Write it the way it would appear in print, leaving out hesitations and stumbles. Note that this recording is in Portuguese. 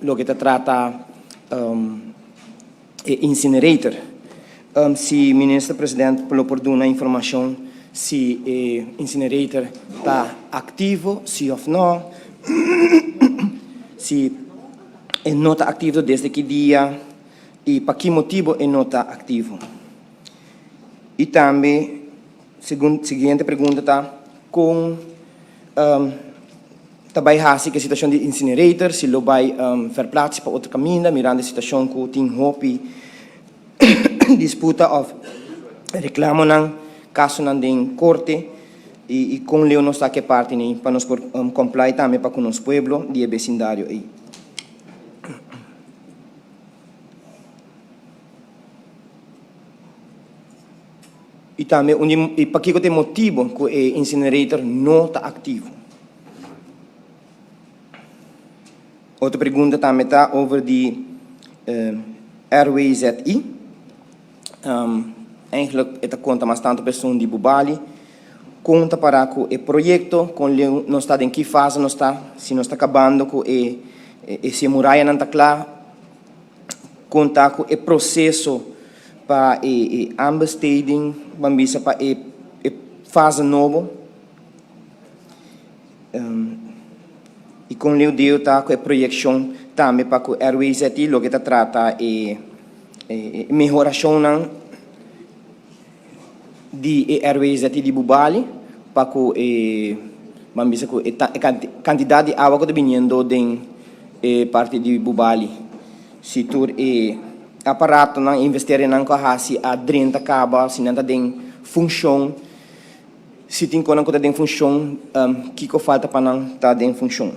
lo que trata incinerator. Se ministro-presidente por dar uma informação se o incinerator está ativo, sim ou não, se não está ativo desde que dia e para que motivo não está ativo. E também, seguinte pergunta está com também a situação de incinerator, se lo vai verplaatsen para outra caminho, mirando a situação que tem hopi disputa of reclamo ng caso ng ding korte e kung leo não está que parte ni para nos comply também para com nos pueblo de vecindário aí. E também para que tem motivo que o incinerator não está ativo. Outra pergunta também está over de RWZI. Eigenlijk esta conta bastante pessoas de Bubali conta para que o projeto com não está em que fase não está se não está acabando com esse muralha não está claro conta com o processo para ambesteding bambisa para fase novo e com o deu tá com a projeção também para que o RWZT lo que trata melhoração de RWZT de Bubali para que a quantidade de água que está vindo de parte de Bubali se tu aparato não investir em se a drenta acaba se não tem função se tem coisa que tem função que falta para não estar em função.